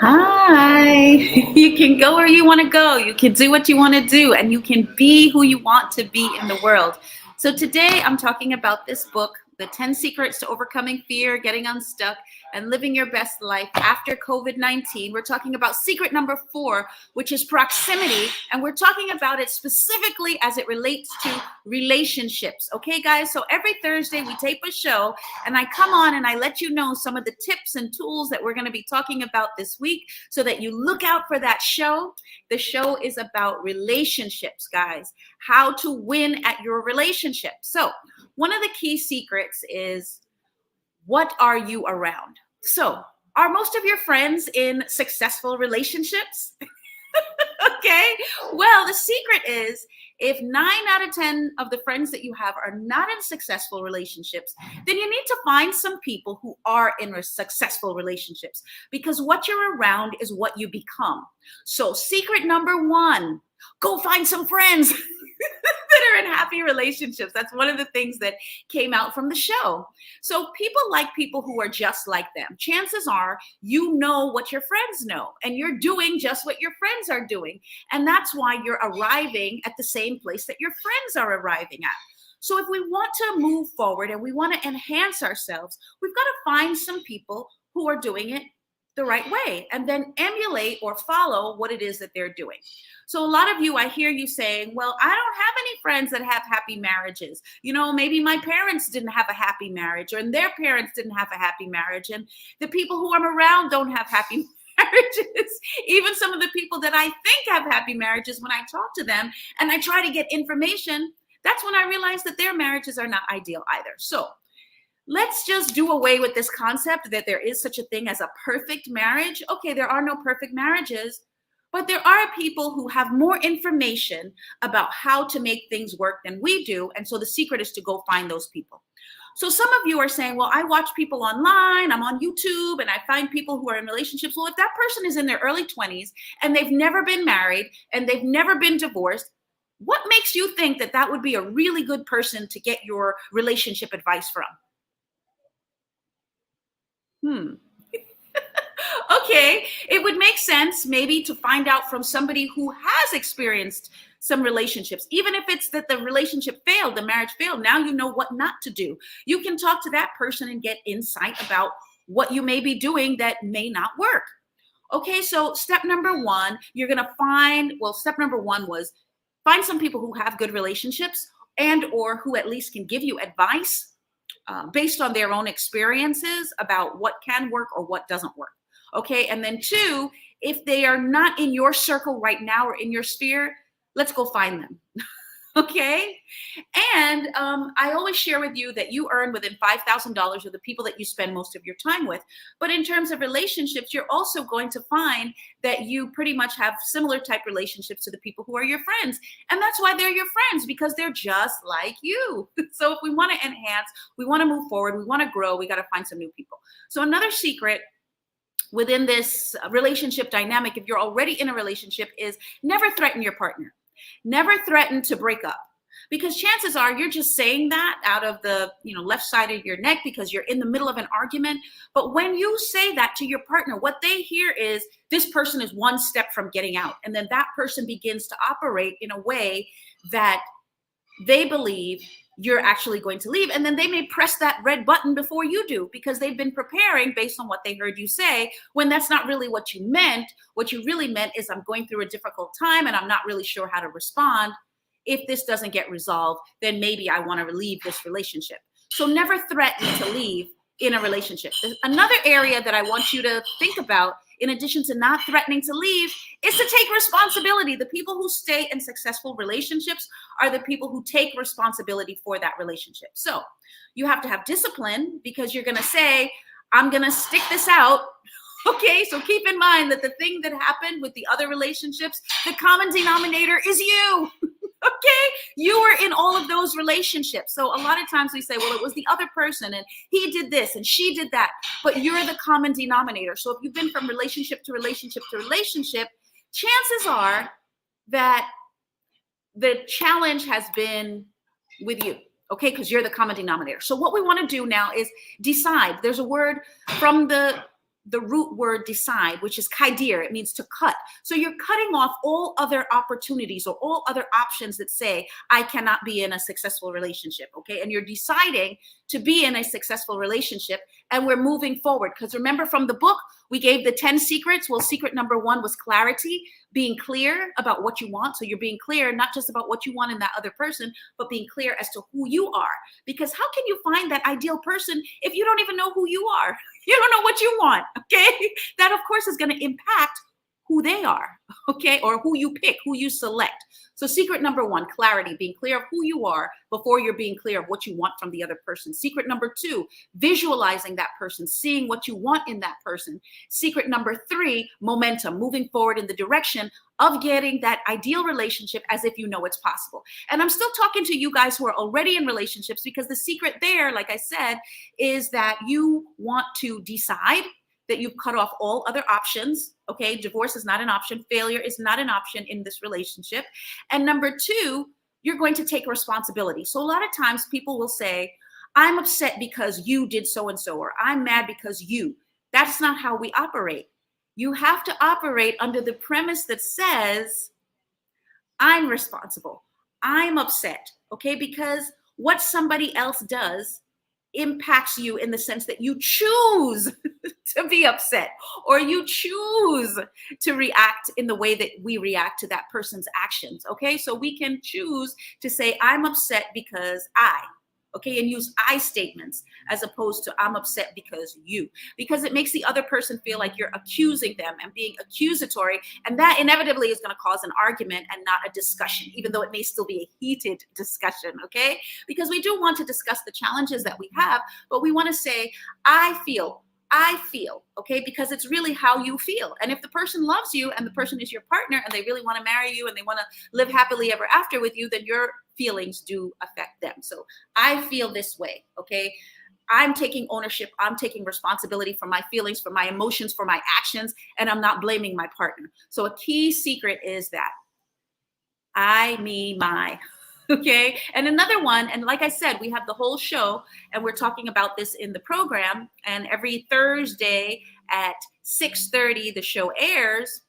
Hi. You can go where you want to go. You can do what you want to do, and you can be who you want to be in the world. So today I'm talking about this book, The 10 Secrets to Overcoming Fear, Getting Unstuck, and Living Your Best Life After COVID-19. We're talking about secret number 4, which is proximity. And we're talking about it specifically as it relates to relationships. Okay, guys? So every Thursday we tape a show, and I come on and I let you know some of the tips and tools that we're going to be talking about this week so that you look out for that show. The show is about relationships, guys. How to win at your relationship. So one of the key secrets is, what are you around? So are most of your friends in successful relationships? Okay. Well, the secret is, if 9 out of 10 of the friends that you have are not in successful relationships, then you need to find some people who are in successful relationships, because what you're around is what you become. So secret number 1, go find some friends that are in happy relationships. That's one of the things that came out from the show. So people like people who are just like them. Chances are you know what your friends know, and you're doing just what your friends are doing. And that's why you're arriving at the same place that your friends are arriving at. So if we want to move forward and we want to enhance ourselves, we've got to find some people who are doing it the right way, and then emulate or follow what it is that they're doing. So a lot of you, I hear you saying, well, I don't have any friends that have happy marriages. You know, maybe my parents didn't have a happy marriage, or their parents didn't have a happy marriage, and the people who I'm around don't have happy marriages. Even some of the people that I think have happy marriages, when I talk to them and I try to get information, that's when I realize that their marriages are not ideal either. So let's just do away with this concept that there is such a thing as a perfect marriage. Okay, there are no perfect marriages, but there are people who have more information about how to make things work than we do. And so the secret is to go find those people. So some of you are saying, well, I watch people online, I'm on YouTube, and I find people who are in relationships. Well, if that person is in their early 20s and they've never been married and they've never been divorced, what makes you think that that would be a really good person to get your relationship advice from? Okay, it would make sense maybe to find out from somebody who has experienced some relationships. Even if it's that the relationship failed, the marriage failed, now you know what not to do. You can talk to that person and get insight about what you may be doing that may not work. Okay, so step number 1, you're going to find, well, step number 1 was find some people who have good relationships and or who at least can give you advice based on their own experiences about what can work or what doesn't work. Okay, and then 2, if they are not in your circle right now or in your sphere, let's go find them. Okay, and I always share with you that you earn within $5,000 of the people that you spend most of your time with. But in terms of relationships, you're also going to find that you pretty much have similar type relationships to the people who are your friends. And that's why they're your friends, because they're just like you. So if we want to enhance, we want to move forward, we want to grow, we got to find some new people. So another secret within this relationship dynamic, if you're already in a relationship, is never threaten your partner. Never threaten to break up, because chances are you're just saying that out of the left side of your neck because you're in the middle of an argument. But when you say that to your partner, what they hear is this person is one step from getting out. And then that person begins to operate in a way that they believe you're actually going to leave. And then they may press that red button before you do, because they've been preparing based on what they heard you say, when that's not really what you meant. What you really meant is, I'm going through a difficult time and I'm not really sure how to respond. If this doesn't get resolved, then maybe I want to leave this relationship. So never threaten to leave in a relationship. Another area that I want you to think about, in addition to not threatening to leave, is to take responsibility. The people who stay in successful relationships are the people who take responsibility for that relationship. So you have to have discipline, because you're going to say, I'm going to stick this out. Okay, so keep in mind that the thing that happened with the other relationships, the common denominator is you. Okay, you were in all of those relationships. So a lot of times we say, well, it was the other person and he did this and she did that, but you're the common denominator. So if you've been from relationship to relationship to relationship, chances are that the challenge has been with you. Okay, because you're the common denominator. So what we want to do now is decide. There's a word from the the root word decide, which is kaidir. It means to cut. So you're cutting off all other opportunities or all other options that say, I cannot be in a successful relationship, okay? And you're deciding to be in a successful relationship, and we're moving forward. Because remember from the book, we gave the 10 secrets. Well, secret number 1 was clarity, being clear about what you want. So you're being clear, not just about what you want in that other person, but being clear as to who you are. Because how can you find that ideal person if you don't even know who you are? You don't know what you want, okay? That, of course, is going to impact who they are, okay? Or who you pick, who you select. So secret number 1, clarity, being clear of who you are before you're being clear of what you want from the other person. Secret number 2, visualizing that person, seeing what you want in that person. Secret number 3, momentum, moving forward in the direction of getting that ideal relationship as if you know it's possible. And I'm still talking to you guys who are already in relationships, because the secret there, like I said, is that you want to decide that you've cut off all other options. Okay, divorce is not an option. Failure is not an option in this relationship. And number 2, you're going to take responsibility. So a lot of times people will say, I'm upset because you did so-and-so, or I'm mad because you. That's not how we operate. You have to operate under the premise that says, I'm responsible. I'm upset, okay? Because what somebody else does impacts you in the sense that you choose to be upset, or you choose to react in the way that we react to that person's actions, okay? So we can choose to say, I'm upset because I, okay, and use I statements as opposed to I'm upset because you, because it makes the other person feel like you're accusing them and being accusatory, and that inevitably is going to cause an argument and not a discussion, even though it may still be a heated discussion, okay? Because we do want to discuss the challenges that we have, but we want to say, I feel, okay, because it's really how you feel. And if the person loves you and the person is your partner and they really want to marry you and they want to live happily ever after with you, then your feelings do affect them. So I feel this way, okay? I'm taking ownership. I'm taking responsibility for my feelings, for my emotions, for my actions, and I'm not blaming my partner. So a key secret is that I, me, my. Okay. And another one, and like I said, we have the whole show and we're talking about this in the program, and every Thursday at 6:30 the show airs,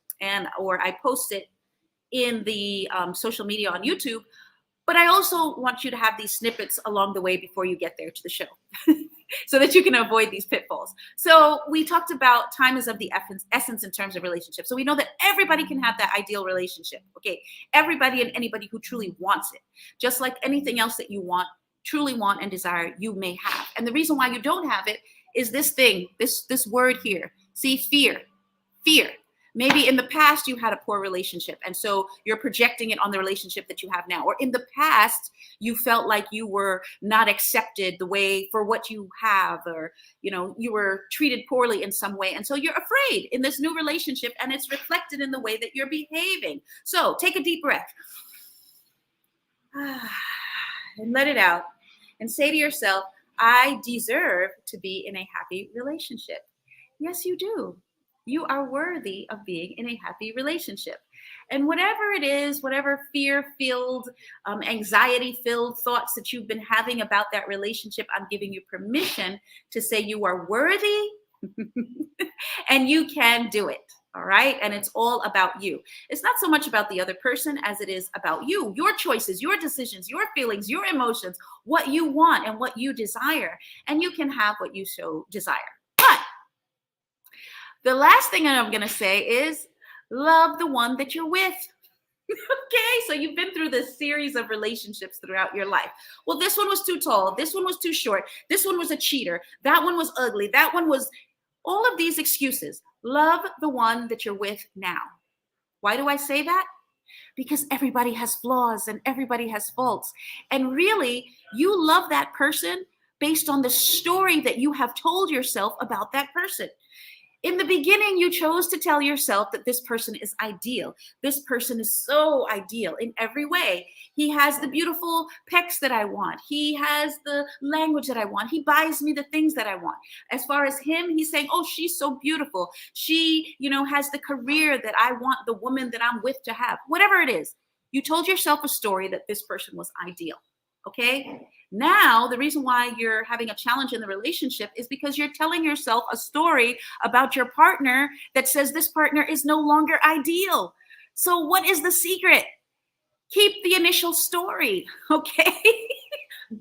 or I post it in the social media on YouTube. But I also want you to have these snippets along the way before you get there to the show so that you can avoid these pitfalls. So we talked about time is of the essence in terms of relationships. So we know that everybody can have that ideal relationship. Okay. Everybody and anybody who truly wants it, just like anything else that you want, truly want and desire, you may have. And the reason why you don't have it is this thing, this word here. See, fear. Maybe in the past you had a poor relationship, and so you're projecting it on the relationship that you have now. Or in the past you felt like you were not accepted the way for what you have, or you were treated poorly in some way, and so you're afraid in this new relationship, and it's reflected in the way that you're behaving. So take a deep breath and let it out, and say to yourself, I deserve to be in a happy relationship. Yes, you do. You are worthy of being in a happy relationship. And whatever it is, whatever fear-filled, anxiety-filled thoughts that you've been having about that relationship, I'm giving you permission to say you are worthy and you can do it. All right. And it's all about you. It's not so much about the other person as it is about you, your choices, your decisions, your feelings, your emotions, what you want and what you desire. And you can have what you so desire. But the last thing I'm going to say is love the one that you're with. Okay, so you've been through this series of relationships throughout your life. Well, this one was too tall. This one was too short. This one was a cheater. That one was ugly. That one was all of these excuses. Love the one that you're with now. Why do I say that? Because everybody has flaws and everybody has faults. And really, you love that person based on the story that you have told yourself about that person. In the beginning, you chose to tell yourself that this person is ideal. This person is so ideal in every way. He has the beautiful pecs that I want. He has the language that I want. He buys me the things that I want. As far as him, he's saying, oh, she's so beautiful. She, has the career that I want the woman that I'm with to have. Whatever it is, you told yourself a story that this person was ideal. Okay? Now, the reason why you're having a challenge in the relationship is because you're telling yourself a story about your partner that says this partner is no longer ideal. So what is the secret? Keep the initial story, okay?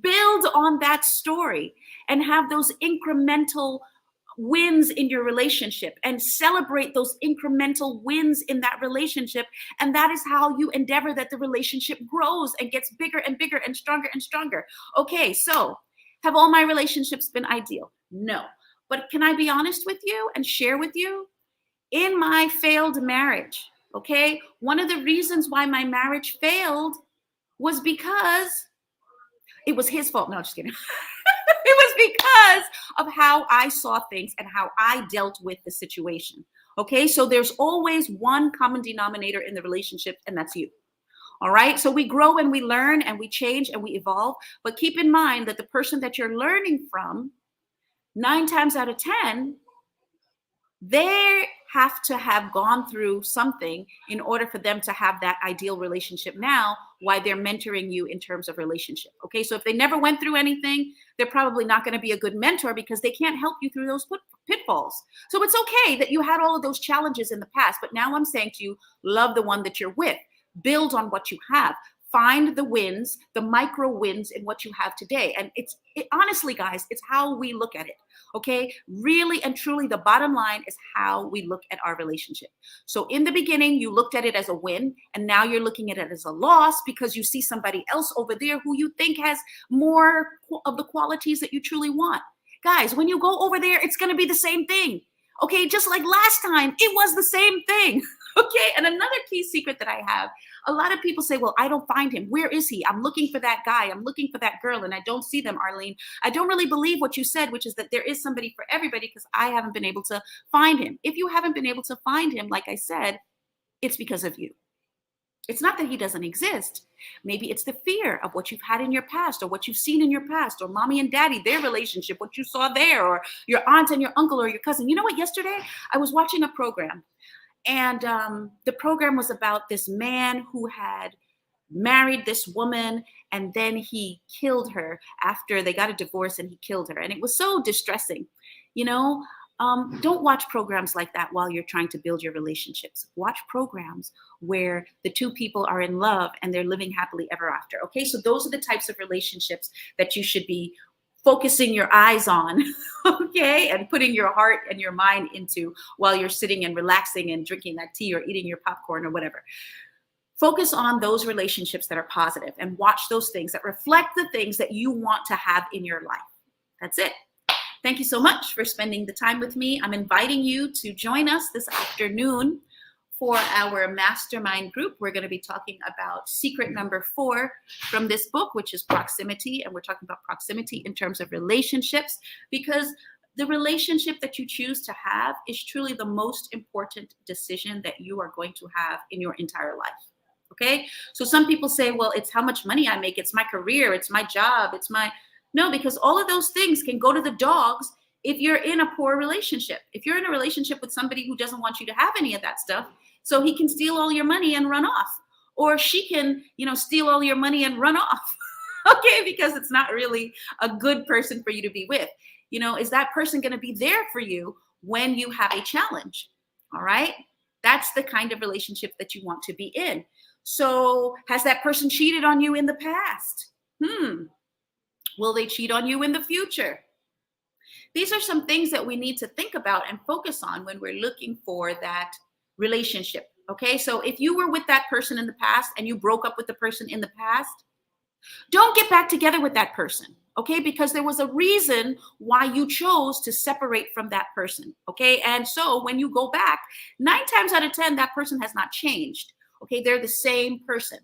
Build on that story and have those incremental wins in your relationship and celebrate those incremental wins in that relationship. And that is how you endeavor that the relationship grows and gets bigger and bigger and stronger and stronger. Okay, so have all my relationships been ideal? No. But can I be honest with you and share with you? In my failed marriage, okay, one of the reasons why my marriage failed was because it was his fault. No, just kidding. It was because of how I saw things and how I dealt with the situation. Okay, so there's always one common denominator in the relationship, and that's you. All right, so we grow and we learn and we change and we evolve. But keep in mind that the person that you're learning from, 9 times out of 10, they have to have gone through something in order for them to have that ideal relationship now, while they're mentoring you in terms of relationship. Okay, so if they never went through anything, they're probably not going to be a good mentor because they can't help you through those pitfalls. So it's okay that you had all of those challenges in the past, but now I'm saying to you, love the one that you're with. Build on what you have. Find the wins, the micro wins in what you have today. And honestly, guys, it's how we look at it. Okay, really and truly, the bottom line is how we look at our relationship. So in the beginning, you looked at it as a win, and now you're looking at it as a loss because you see somebody else over there who you think has more of the qualities that you truly want. Guys, when you go over there, it's going to be the same thing. Okay, just like last time, it was the same thing. Okay, and another key secret that I have, a lot of people say, well, I don't find him. Where is he? I'm looking for that guy. I'm looking for that girl, and I don't see them, Arlene. I don't really believe what you said, which is that there is somebody for everybody, because I haven't been able to find him. If you haven't been able to find him, like I said, it's because of you. It's not that he doesn't exist. Maybe it's the fear of what you've had in your past, or what you've seen in your past, or mommy and daddy, their relationship, what you saw there, or your aunt and your uncle or your cousin. You know what? Yesterday, I was watching a program. And the program was about this man who had married this woman, and then he killed her after they got a divorce, and he killed her. And it was so distressing. You know, don't watch programs like that while you're trying to build your relationships. Watch programs where the two people are in love and they're living happily ever after. Okay, so those are the types of relationships that you should be focusing your eyes on, okay, and putting your heart and your mind into while you're sitting and relaxing and drinking that tea or eating your popcorn or whatever. Focus on those relationships that are positive and watch those things that reflect the things that you want to have in your life. That's it. Thank you so much for spending the time with me. I'm inviting you to join us this afternoon for our mastermind group. We're going to be talking about secret number 4 from this book, which is proximity. And we're talking about proximity in terms of relationships, because the relationship that you choose to have is truly the most important decision that you are going to have in your entire life. Okay. So some people say, well, it's how much money I make. It's my career. It's my job. No, because all of those things can go to the dogs if you're in a poor relationship. If you're in a relationship with somebody who doesn't want you to have any of that stuff, so he can steal all your money and run off, or she can, steal all your money and run off. Okay, because it's not really a good person for you to be with. Is that person going to be there for you when you have a challenge? All right, that's the kind of relationship that you want to be in. So has that person cheated on you in the past? Will they cheat on you in the future? These are some things that we need to think about and focus on when we're looking for that relationship. Okay, so if you were with that person in the past and you broke up with the person in the past, don't get back together with that person. Okay, because there was a reason why you chose to separate from that person. Okay, and so when you go back, 9 times out of 10, that person has not changed. Okay, they're the same person.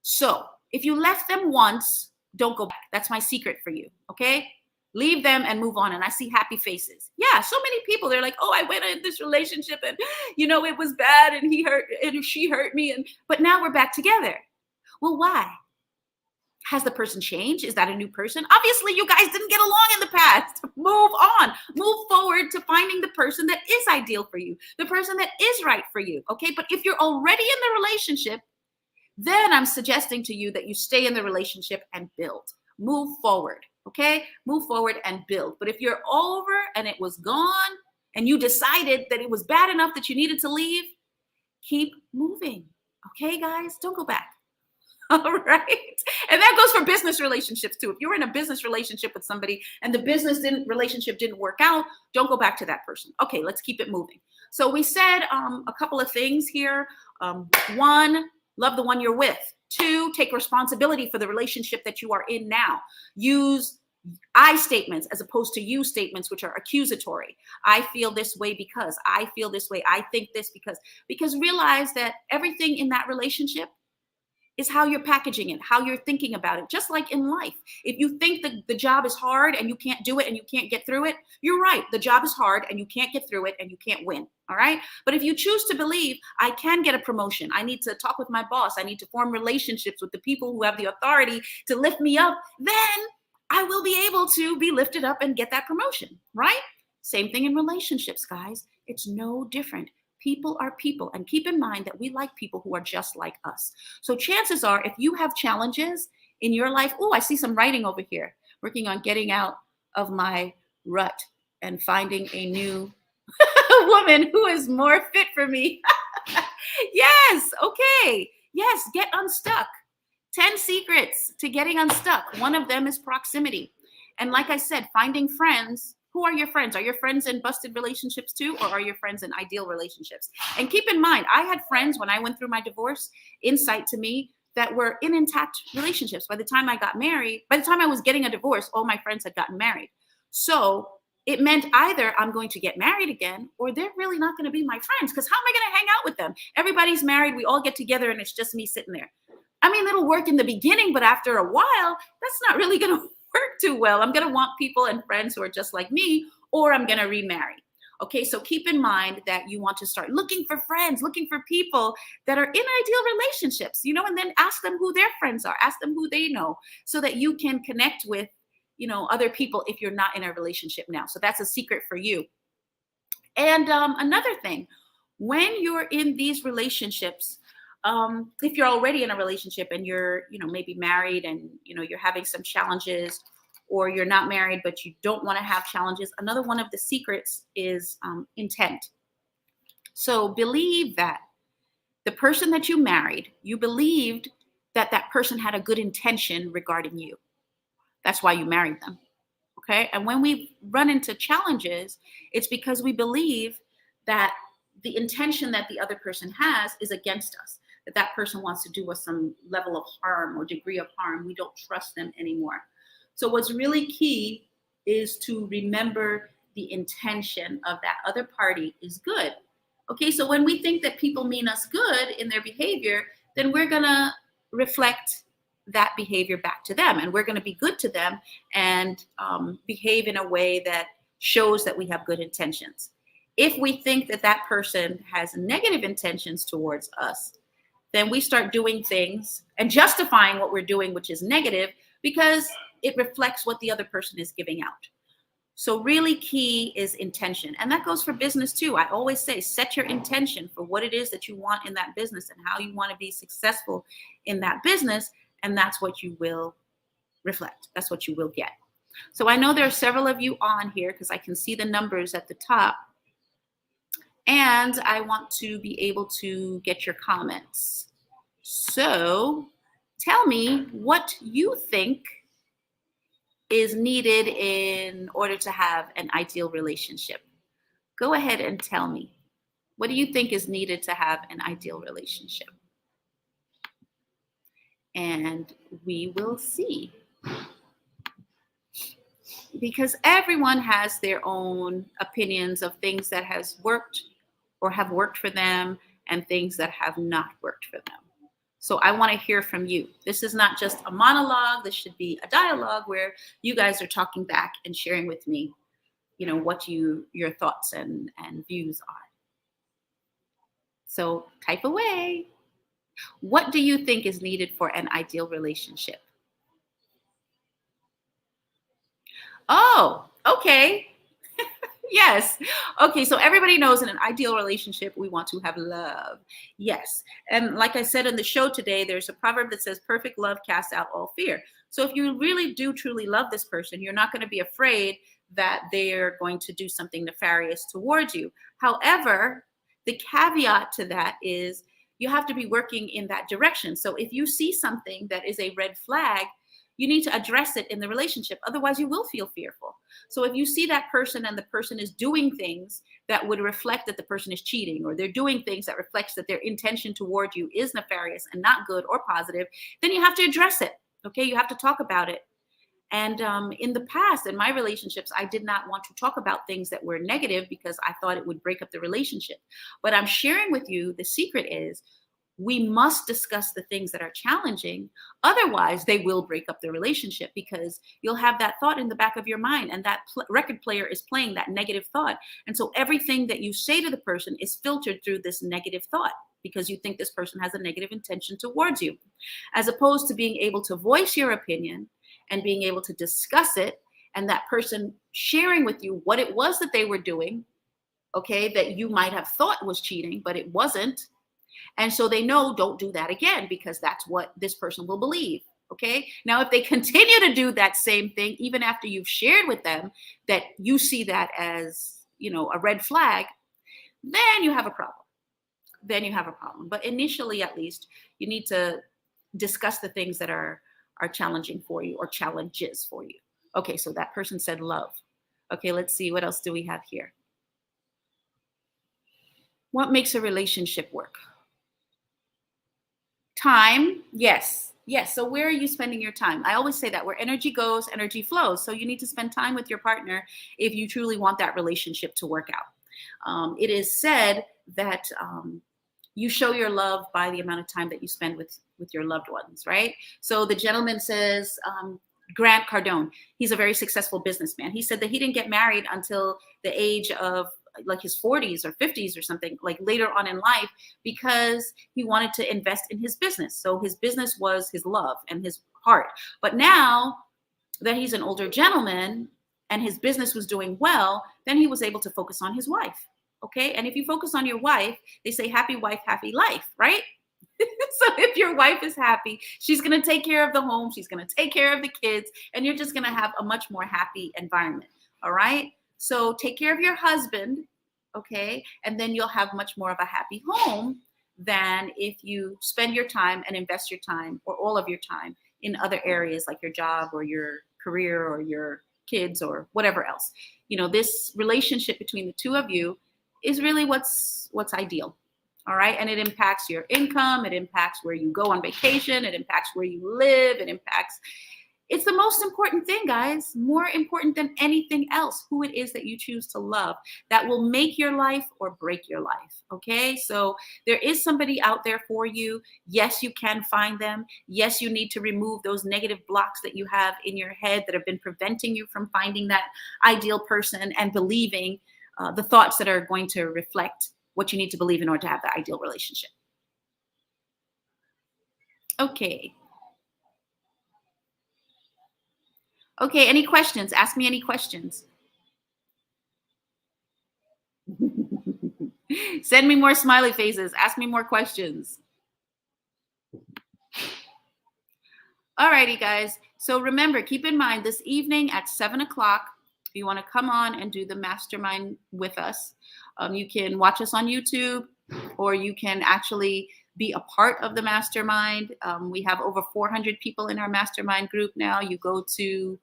So if you left them once, don't go back. That's my secret for you. Okay, leave them and move on. And I see happy faces. Yeah, so many people, they're like, oh, I went in this relationship and, it was bad and he hurt and she hurt me. But now we're back together. Well, why? Has the person changed? Is that a new person? Obviously, you guys didn't get along in the past. Move on. Move forward to finding the person that is ideal for you, the person that is right for you. Okay, but if you're already in the relationship, then I'm suggesting to you that you stay in the relationship and build. Move forward, okay? Move forward and build. But if you're over and it was gone and you decided that it was bad enough that you needed to leave, keep moving, okay, guys? Don't go back. All right. And that goes for business relationships too. If you're in a business relationship with somebody and the relationship didn't work out, don't go back to that person. Okay, let's keep it moving. So we said a couple of things here. One, love the one you're with. Two, take responsibility for the relationship that you are in now. Use I statements as opposed to you statements, which are accusatory. I feel this way because, I feel this way, I think this because realize that everything in that relationship is how you're packaging it, how you're thinking about it. Just like in life, if you think that the job is hard and you can't do it and you can't get through it, you're right. The job is hard and you can't get through it and you can't win. All right. But if you choose to believe I can get a promotion, I need to talk with my boss, I need to form relationships with the people who have the authority to lift me up, then I will be able to be lifted up and get that promotion. Right. Same thing in relationships, guys. It's no different. People are people, and keep in mind that we like people who are just like us. So chances are, if you have challenges in your life, oh, I see some writing over here, working on getting out of my rut and finding a new woman who is more fit for me. Yes, okay. Yes, get unstuck. 10 secrets to getting unstuck. One of them is proximity. And like I said, finding friends. Who are your friends? Are your friends in busted relationships too, or are your friends in ideal relationships? And keep in mind, I had friends when I went through my divorce, insight to me, that were in intact relationships. By the time I got married, by the time I was getting a divorce, all my friends had gotten married. So it meant either I'm going to get married again, or they're really not going to be my friends, because how am I going to hang out with them? Everybody's married, we all get together, and it's just me sitting there. I mean, it'll work in the beginning, but after a while, that's not really going to work too well. I'm going to want people and friends who are just like me, or I'm going to remarry. Okay, so keep in mind that you want to start looking for friends, looking for people that are in ideal relationships, and then ask them who their friends are, ask them who they know, so that you can connect with, other people if you're not in a relationship now. So that's a secret for you. And another thing, when you're in these relationships, if you're already in a relationship and you're, maybe married and, you're having some challenges, or you're not married, but you don't want to have challenges, another one of the secrets is intent. So believe that the person that you married, you believed that that person had a good intention regarding you. That's why you married them. Okay. And when we run into challenges, it's because we believe that the intention that the other person has is against us, that person wants to do us some level of harm or degree of harm. We don't trust them anymore. So what's really key is to remember the intention of that other party is good. Okay, so when we think that people mean us good in their behavior, then we're going to reflect that behavior back to them, and we're going to be good to them and behave in a way that shows that we have good intentions. If we think that that person has negative intentions towards us, then we start doing things and justifying what we're doing, which is negative, because it reflects what the other person is giving out. So really key is intention. And that goes for business too. I always say, set your intention for what it is that you want in that business and how you want to be successful in that business. And that's what you will reflect. That's what you will get. So I know there are several of you on here because I can see the numbers at the top. And I want to be able to get your comments. So tell me what you think is needed in order to have an ideal relationship. Go ahead and tell me. What do you think is needed to have an ideal relationship? And we will see. Because everyone has their own opinions of things that has worked or have worked for them and things that have not worked for them. So I want to hear from you. This is not just a monologue. This should be a dialogue where you guys are talking back and sharing with me, what your thoughts and views are. So type away. What do you think is needed for an ideal relationship? Oh, okay. Yes. Okay. So everybody knows in an ideal relationship, we want to have love. Yes. And like I said in the show today, there's a proverb that says perfect love casts out all fear. So if you really do truly love this person, you're not going to be afraid that they're going to do something nefarious towards you. However, the caveat to that is you have to be working in that direction. So if you see something that is a red flag, you need to address it in the relationship. Otherwise, you will feel fearful. So if you see that person and the person is doing things that would reflect that the person is cheating, or they're doing things that reflects that their intention toward you is nefarious and not good or positive, then you have to address it. Okay, you have to talk about it. And in the past, in my relationships, I did not want to talk about things that were negative because I thought it would break up the relationship. But I'm sharing with you, the secret is we must discuss the things that are challenging. Otherwise, they will break up the relationship, because you'll have that thought in the back of your mind, and that record player is playing that negative thought. And so everything that you say to the person is filtered through this negative thought, because you think this person has a negative intention towards you, as opposed to being able to voice your opinion and being able to discuss it, and that person sharing with you what it was that they were doing, okay, that you might have thought was cheating, but it wasn't. And so they know, don't do that again, because that's what this person will believe. Okay. Now, if they continue to do that same thing, even after you've shared with them that you see that as, a red flag, then you have a problem. But initially, at least, you need to discuss the things that are challenging for you, or challenges for you. Okay. So that person said love. Okay. Let's see. What else do we have here? What makes a relationship work? Time. Yes. So where are you spending your time? I always say that where energy goes, energy flows. So you need to spend time with your partner if you truly want that relationship to work out. It is said that you show your love by the amount of time that you spend with your loved ones, right? So the gentleman says, Grant Cardone, he's a very successful businessman. He said that he didn't get married until the age of like his 40s or 50s or something, like later on in life, because he wanted to invest in his business. So his business was his love and his heart. But now that he's an older gentleman and his business was doing well, then he was able to focus on his wife. Okay. And if you focus on your wife, they say happy wife, happy life, right? So if your wife is happy, she's going to take care of the home. She's going to take care of the kids, and you're just going to have a much more happy environment. All right. So take care of your husband, okay? And then you'll have much more of a happy home than if you spend your time and invest your time, or all of your time, in other areas like your job or your career or your kids or whatever else. This relationship between the two of you is really what's ideal. All right. And it impacts your income. It impacts where you go on vacation. It impacts where you live. It's the most important thing, guys, more important than anything else, who it is that you choose to love. That will make your life or break your life, okay? So there is somebody out there for you. Yes, you can find them. Yes, you need to remove those negative blocks that you have in your head that have been preventing you from finding that ideal person and believing the thoughts that are going to reflect what you need to believe in order to have the ideal relationship. Okay. Okay, any questions? Ask me any questions. Send me more smiley faces. Ask me more questions. All righty, guys. So remember, keep in mind this evening at 7 o'clock, if you want to come on and do the mastermind with us, you can watch us on YouTube, or you can actually be a part of the mastermind. We have over 400 people in our mastermind group now. You go to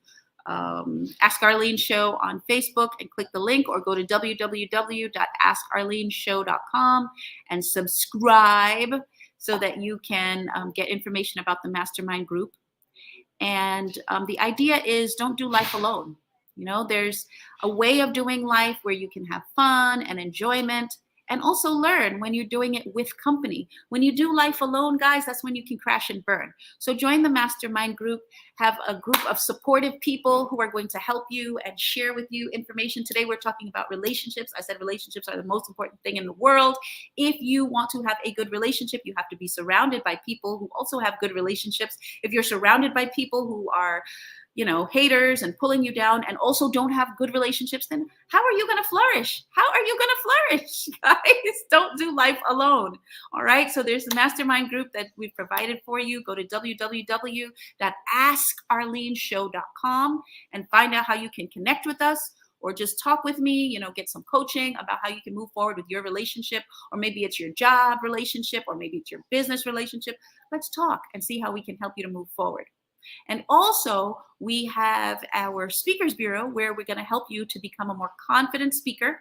Ask Arlene Show on Facebook and click the link, or go to www.askarleneshow.com and subscribe so that you can get information about the mastermind group. And the idea is, don't do life alone. There's a way of doing life where you can have fun and enjoyment, and also learn when you're doing it with company. When you do life alone, guys, that's when you can crash and burn. So join the mastermind group, have a group of supportive people who are going to help you and share with you information. Today, we're talking about relationships. I said relationships are the most important thing in the world. If you want to have a good relationship, you have to be surrounded by people who also have good relationships. If you're surrounded by people who are haters and pulling you down, and also don't have good relationships, then how are you going to flourish? How are you going to flourish? Guys, don't do life alone. All right. So there's the mastermind group that we've provided for you. Go to www.askarleneshow.com and find out how you can connect with us, or just talk with me, get some coaching about how you can move forward with your relationship, or maybe it's your job relationship, or maybe it's your business relationship. Let's talk and see how we can help you to move forward. And also, we have our Speakers Bureau, where we're going to help you to become a more confident speaker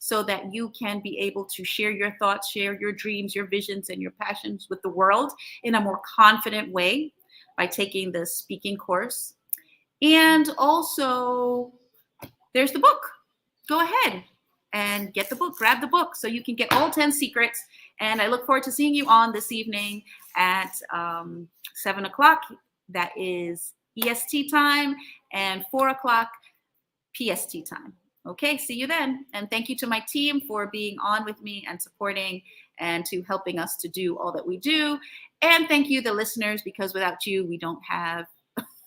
so that you can be able to share your thoughts, share your dreams, your visions, and your passions with the world in a more confident way by taking the speaking course. And also, there's the book. Go ahead and get the book, grab the book so you can get all 10 secrets. And I look forward to seeing you on this evening at 7 o'clock. That is EST time, and 4 o'clock PST time. Okay, see you then. And thank you to my team for being on with me and supporting and to helping us to do all that we do. And thank you, the listeners, because without you, we don't have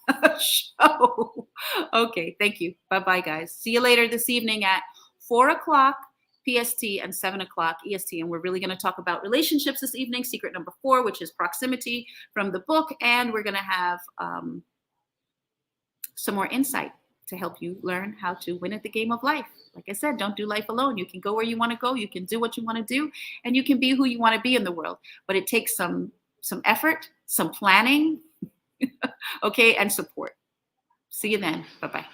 a show. Okay, thank you. Bye-bye, guys. See you later this evening at 4 o'clock PST and 7 o'clock EST. And we're really going to talk about relationships this evening, secret number 4, which is proximity from the book. And we're going to have some more insight to help you learn how to win at the game of life. Like I said, don't do life alone. You can go where you want to go. You can do what you want to do, and you can be who you want to be in the world. But it takes some effort, some planning, okay, and support. See you then. Bye-bye.